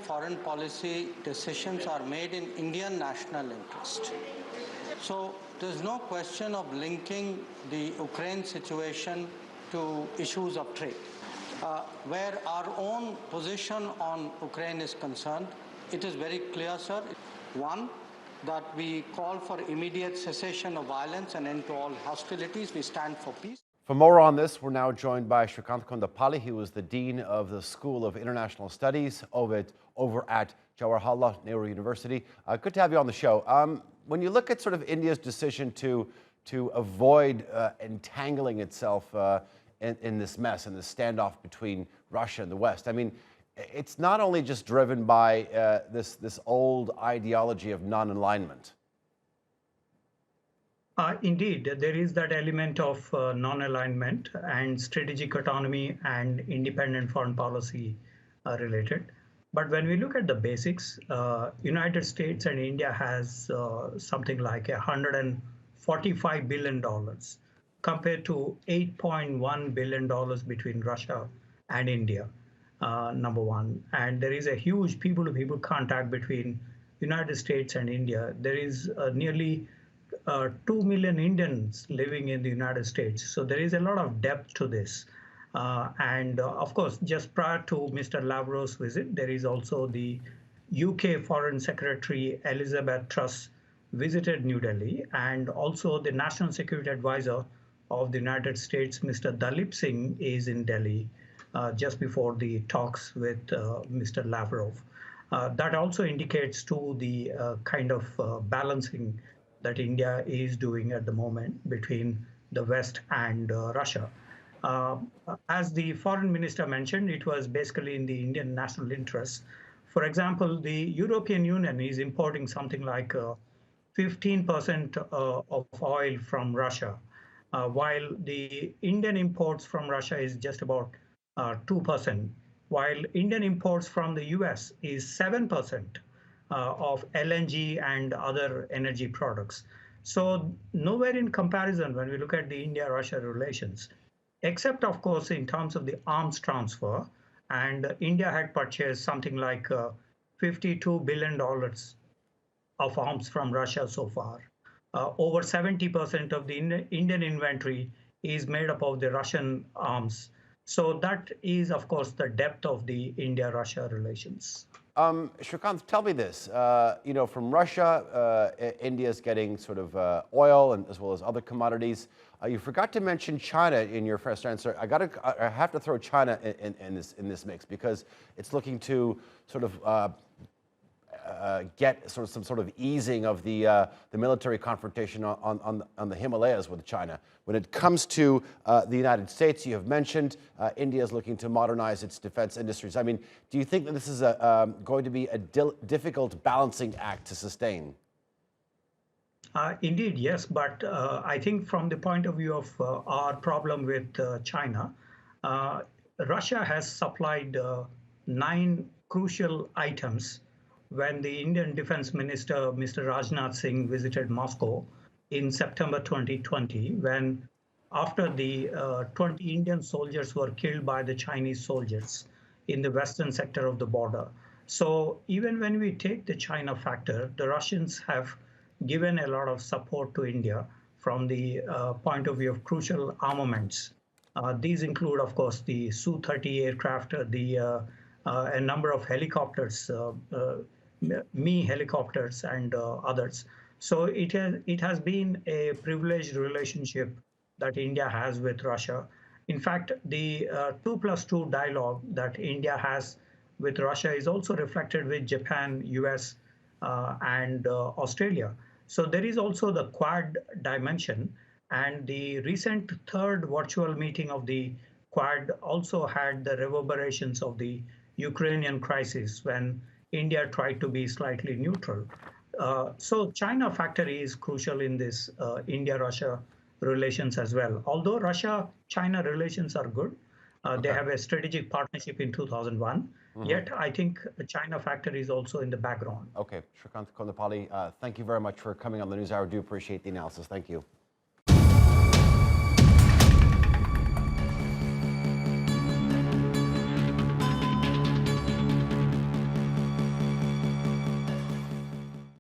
foreign policy decisions are made in Indian national interest. So there's no question of linking the Ukraine situation to issues of trade. Where our own position on Ukraine is concerned, it is very clear, sir. One, that we call for immediate cessation of violence and end to all hostilities. We stand for peace. For more on this, we're now joined by Srikanth Kondapalli. He was the Dean of the School of International Studies over at Jawaharlal Nehru University. Good to have you on the show. When you look at sort of India's decision to avoid entangling itself in this mess, in this standoff between Russia and the West, I mean, it's not only just driven by this old ideology of non-alignment. Indeed, there is that element of non-alignment and strategic autonomy and independent foreign policy related. But when we look at the basics, United States and India has something like $145 billion compared to $8.1 billion between Russia and India, number one. And there is a huge people-to-people contact between United States and India. There is nearly 2 million Indians living in the United States. So there is a lot of depth to this. Of course, just prior to Mr. Lavrov's visit, there is also the UK Foreign Secretary Elizabeth Truss visited New Delhi, and also the National Security Advisor of the United States, Mr. Dalip Singh, is in Delhi just before the talks with Mr. Lavrov. That also indicates to the kind of balancing that India is doing at the moment between the West and Russia. As the foreign minister mentioned, it was basically in the Indian national interest. For example, the European Union is importing something like 15% of oil from Russia, while the Indian imports from Russia is just about 2%, while Indian imports from the US is 7%. Of LNG and other energy products. So nowhere in comparison when we look at the India-Russia relations, except of course in terms of the arms transfer, and India had purchased something like $52 billion of arms from Russia so far. Over 70% of the Indian inventory is made up of the Russian arms. So that is of course the depth of the India-Russia relations. Srikanth, tell me this. From Russia, India's getting sort of oil and as well as other commodities. You forgot to mention China in your first answer. I have to throw China in this mix because it's looking to sort of get some sort of easing of the military confrontation on the Himalayas with China. When it comes to the United States, you have mentioned India is looking to modernize its defense industries. I mean, do you think that this is going to be a difficult balancing act to sustain? Indeed, yes. But I think from the point of view of our problem with China, Russia has supplied 9 crucial items when the Indian Defense Minister, Mr. Rajnath Singh, visited Moscow in September 2020, when after the 20 Indian soldiers were killed by the Chinese soldiers in the western sector of the border. So even when we take the China factor, the Russians have given a lot of support to India from the point of view of crucial armaments. These include, of course, the Su-30 aircraft, a number of helicopters, Mi helicopters and others. So it has been a privileged relationship that India has with Russia. In fact, the 2+2 dialogue that India has with Russia is also reflected with Japan, US, and Australia. So there is also the Quad dimension, and the recent third virtual meeting of the Quad also had the reverberations of the Ukrainian crisis when India tried to be slightly neutral. So China factor is crucial in this India-Russia relations as well. Although Russia-China relations are good, they have a strategic partnership in 2001. Yet I think the China factor is also in the background. Okay, Srikanth Kondapalli, thank you very much for coming on the NewsHour. I do appreciate the analysis. Thank you.